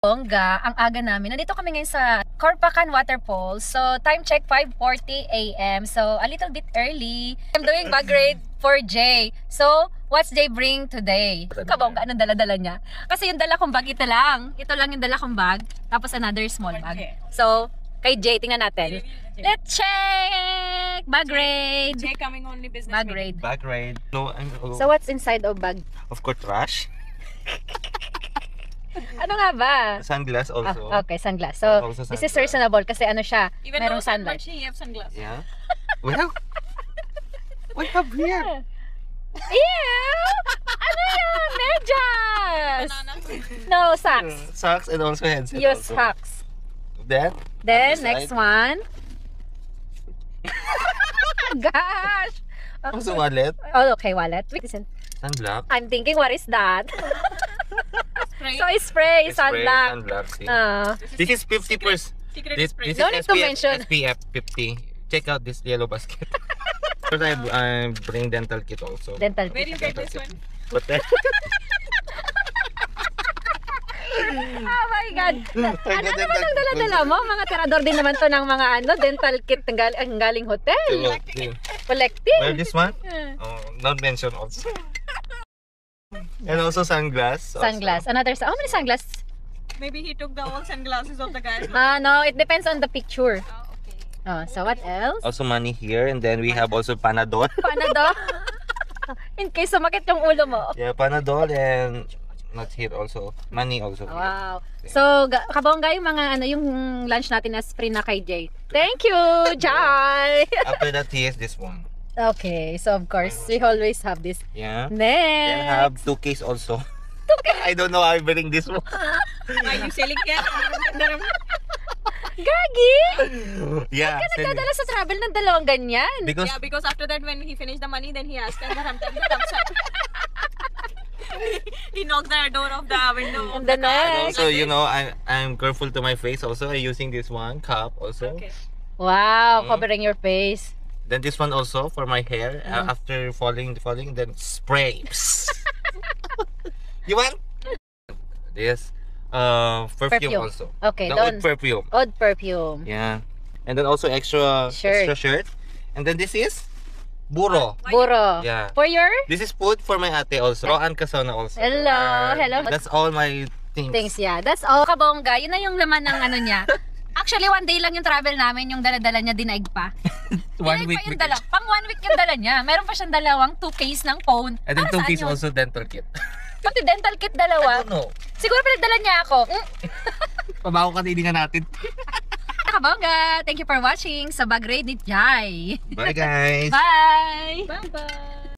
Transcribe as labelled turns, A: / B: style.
A: Bongga, ang aga namin. Nandito kami ngayon sa Corpacan Waterfalls. So, time check 5:40 AM. So, a little bit early. I'm doing bag raid for Jay. So, what's Jay bring today? Kabongga, anong dala-dala niya? Kasi yung dala kong bag, ito lang. Ito lang yung dala kong bag. Tapos another small bag. So, kay Jay, tingnan natin. Let's check! Bag raid!
B: Jay coming only business.
A: Bag raid.
C: Bag raid. No,
A: So, what's inside of bag?
C: of course, trash.
A: Ano nga ba?
C: Sunglass also.
A: Okay, sunglass. So,
C: Also
A: this is
C: sunglass.
A: reasonable kasi ano siya,
B: Even
A: merong
B: though
A: sunlight.
B: she have sunglasses.
C: Yeah. Well, what have here?
A: Ew! Ano yun? Medyas!
B: Banana.
A: No, socks.
C: Socks and also headset.
A: Use
C: also.
A: socks.
C: Then,
A: Then,
C: Other
A: next
C: side.
A: one. Gosh!
C: also wallet.
A: Oh, okay, wallet. Wait, listen.
C: Sunblock.
A: I'm thinking, what is that?
B: Spray.
A: So, spray,
C: Spray,
A: sunblock.
C: Sunblock. See?
A: Uh,
C: This is 50%.
B: Secret
C: This
B: spray.
C: is
A: No need to mention.
C: SPF 50. Check out this yellow basket. First, I bring dental kit also.
A: dental.
B: Where you get this one?
C: But then,
A: Oh my God! Ano
C: dental
A: naman ang dala-dala mo? Mga tirador din naman to ng mga dental kit ang galing hotel. Collecting.
C: Well, this one, not mention also. And also sunglass. also.
A: Sunglass. Another, how many sunglass?
B: Maybe he took the all sunglasses of the guys.
A: No, it depends on the picture.
B: Oh, okay.
A: So what else?
C: Also money here, and then we have also Panadol.
A: Panadol. In case sumakit yung ulo mo.
C: Yeah, Panadol and not here also. Money also. Here.
A: Wow. So, kabongga yung mga yung lunch natin na free na kay Jay. Thank you, Jai.
C: After that, he has this one.
A: Okay, so of course, we always have this.
C: Yeah. Then
A: Next.
C: have 2 case also. I don't know how I bring this one.
B: Are you selling cat?
A: Gagi!
C: Yeah.
A: Ka
C: send it.
A: nagdadala sa travel ng dalawang ganyan.
C: Because
B: Yeah, because after that when he finished the money, then he asked and he knocked the door of the window.
A: And the
C: and
A: next.
C: also, you know, I'm careful to my face also. I'm using this one cup also.
B: Okay.
A: Wow, covering your face.
C: Then this one also for my hair. After falling, then spray. You want? This perfume also.
A: Okay,
C: The
A: doon.
C: oud perfume.
A: Oud perfume.
C: Yeah. And then also extra shirt. And then this is Buro.
A: Buro.
C: Yeah.
A: For your
C: This is food for my ate also. Roan Kasona also.
A: Hello, hello.
C: That's all my things.
A: things, yeah. That's all, kabongga. Yun na yung laman ng ano niya. Actually, 1 day lang yung travel namin, yung dala-dala niya, dinaig pa.
C: One
A: Dinaig
C: week.
A: pa yung dala. Pang 1 week yung dala niya. Meron pa siyang dalawang 2 case ng phone.
C: And then
A: Para
C: 2
A: saan
C: piece
A: yun?
C: also dental kit.
A: Pati dental kit
C: I
A: dalawa.
C: don't know.
A: Siguro pinagdala niya ako.
C: Pabaho ka nga natin.
A: Kabongga, thank you for watching sa Bag Raid ni Jai.
C: Bye guys.
A: Bye!
B: Bye bye.